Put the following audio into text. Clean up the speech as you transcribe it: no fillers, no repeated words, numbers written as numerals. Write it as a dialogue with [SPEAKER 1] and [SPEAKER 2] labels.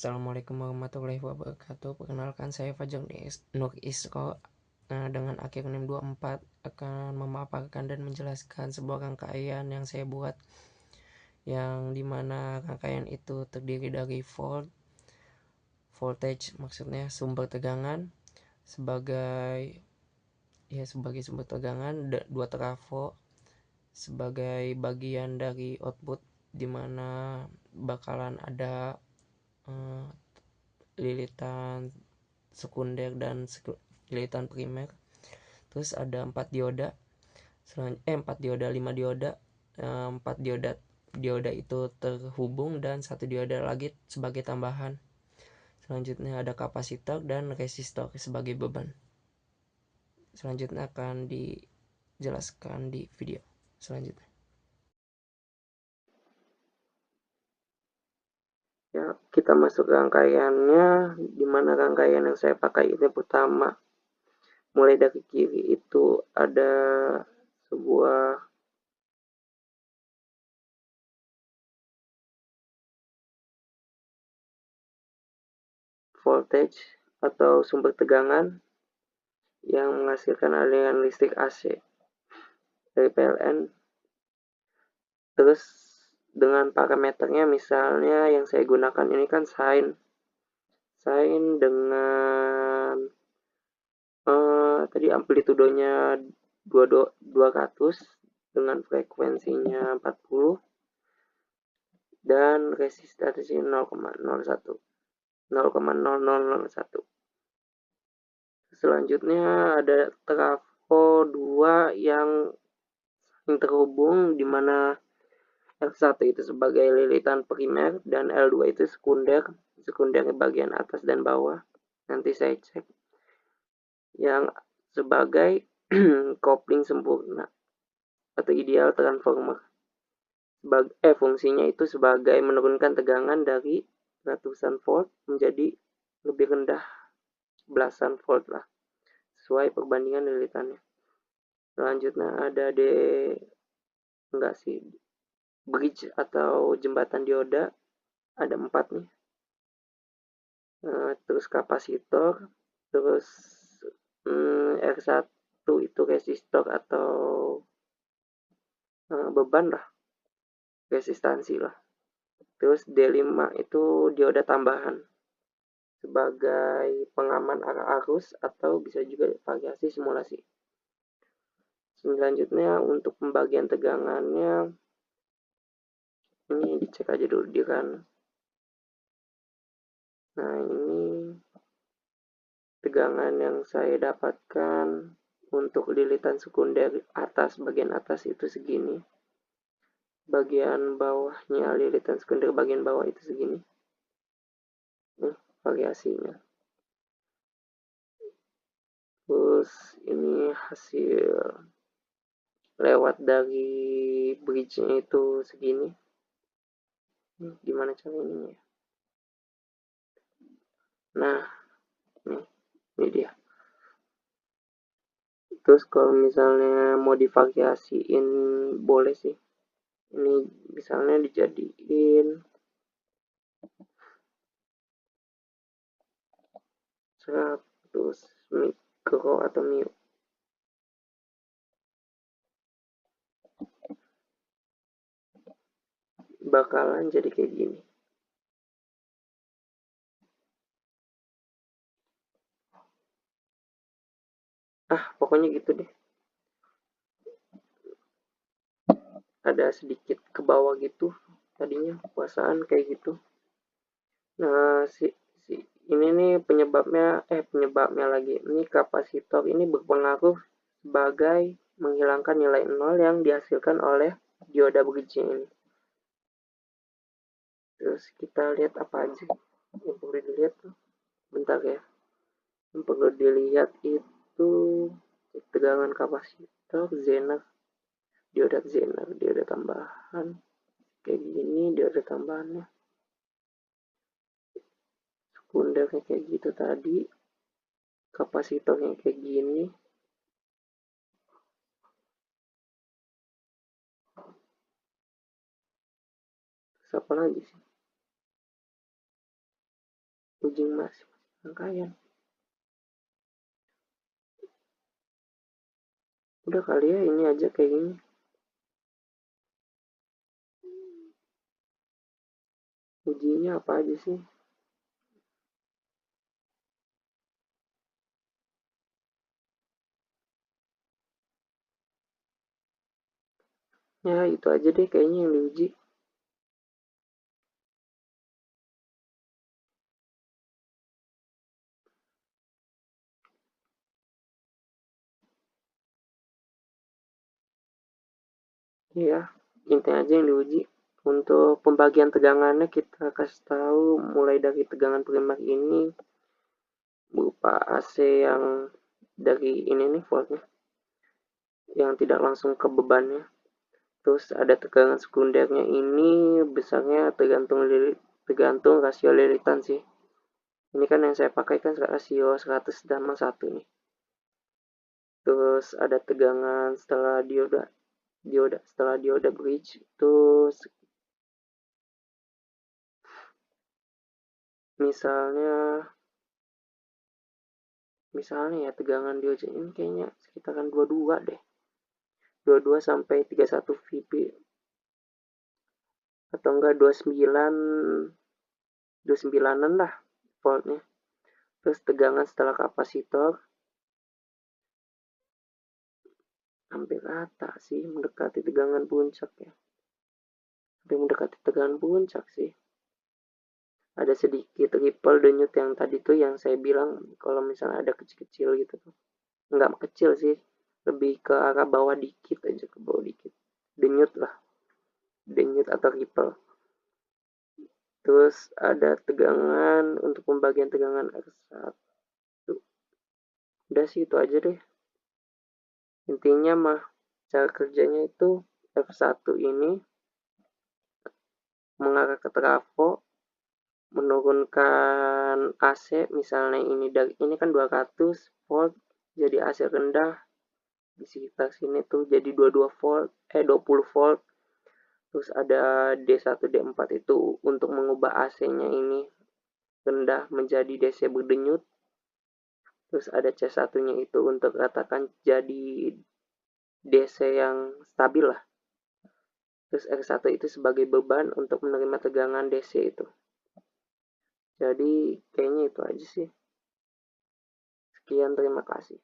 [SPEAKER 1] Assalamualaikum warahmatullahi wabarakatuh. Perkenalkan, saya Fajar Nur Isro dengan akronim 24 akan memaparkan dan menjelaskan sebuah rangkaian yang saya buat, yang dimana rangkaian itu terdiri dari voltage, maksudnya sumber tegangan, sebagai sumber tegangan, dua trafo sebagai bagian dari output, dimana bakalan ada lilitan sekunder dan lilitan primer. Terus ada 4 dioda, 5 dioda. 4 dioda itu terhubung dan 1 dioda lagi sebagai tambahan. Selanjutnya ada kapasitor dan resistor sebagai beban. Selanjutnya akan dijelaskan di video selanjutnya. Ya, kita masuk rangkaiannya, dimana rangkaian yang saya pakai ini pertama, mulai dari kiri itu ada sebuah voltage atau sumber tegangan yang menghasilkan aliran listrik AC dari PLN. Terus dengan parameternya, misalnya yang saya gunakan ini kan sine dengan tadi amplitudenya 200 dengan frekuensinya 40 dan resistansinya 0,0001. Selanjutnya ada trafo 2 yang terhubung, di mana L1 itu sebagai lilitan primer dan L2 itu sekunder bagian atas dan bawah. Nanti saya cek. Yang sebagai kopling sempurna atau ideal transformer. Fungsinya itu sebagai menurunkan tegangan dari ratusan volt menjadi lebih rendah belasan volt lah, sesuai perbandingan lilitannya. Selanjutnya ada bridge atau jembatan dioda, ada 4 nih. Terus kapasitor, terus R1 itu resistor atau beban lah, resistansi lah. Terus D5 itu dioda tambahan sebagai pengaman arus atau bisa juga variasi simulasi. Selanjutnya untuk pembagian tegangannya, ini dicek aja dulu di kan. Nah, ini tegangan yang saya dapatkan untuk lilitan sekunder bagian atas itu segini. Bagian bawahnya lilitan sekunder bagian bawah itu segini. Variasinya. Terus ini hasil lewat dari bridge-nya itu segini. Gimana caranya ya? Nah, ini dia. Terus kalau misalnya mau divariasiin boleh sih. Ini misalnya dijadiin 100 mikro atau mu. Bakalan jadi kayak gini. Pokoknya gitu deh. Ada sedikit ke bawah gitu tadinya puasaan kayak gitu. Nah, ini nih penyebabnya lagi. Ini kapasitor ini berpengaruh sebagai menghilangkan nilai nol yang dihasilkan oleh dioda bridge ini. Terus kita lihat apa aja yang perlu dilihat. Bentar ya. Yang perlu dilihat itu tegangan kapasitor, Zener, dioda tambahan. Kayak gini dioda tambahannya. Sekundernya kayak gitu tadi. Kapasitornya kayak gini. Terus apa lagi sih? uji masih rangkaian. Udah kali ya ini aja kayak gini. Ujinya apa aja sih? Ya itu aja deh kayaknya yang diuji. Iya, intinya aja yang diuji. Untuk pembagian tegangannya kita kasih tahu mulai dari tegangan primer ini berupa AC yang dari ini nih voltnya yang tidak langsung ke bebannya. Terus ada tegangan sekundernya ini besarnya tergantung rasio lilitan sih. Ini kan yang saya pakai kan rasio 100:1 nih. Terus ada tegangan setelah dioda bridge itu misalnya misalnya ya tegangan dioda ini kayaknya sekitaran 22 deh. 22 sampai 31 VP atau enggak 29an lah voltnya. Terus tegangan setelah kapasitor hampir rata sih, mendekati tegangan puncak ya. Hampir mendekati tegangan puncak sih. Ada sedikit ripple denyut yang tadi tuh yang saya bilang kalau misalnya ada kecil-kecil gitu tuh. Enggak kecil sih, lebih ke arah bawah dikit aja, ke bawah dikit. Denyut lah, denyut atau ripple. Terus ada tegangan untuk pembagian tegangan R1. Udah sih itu aja deh. Intinya mah cara kerjanya itu F1 ini mengarah ke trafo, menurunkan AC misalnya ini kan 200 volt jadi AC rendah di sekitar sini tuh jadi 22 volt 20 volt. Terus ada D1 D4 itu untuk mengubah AC-nya ini rendah menjadi DC berdenyut. Terus ada C1-nya itu untuk katakan jadi DC yang stabil lah. Terus R1 itu sebagai beban untuk menerima tegangan DC itu. Jadi kayaknya itu aja sih. Sekian, terima kasih.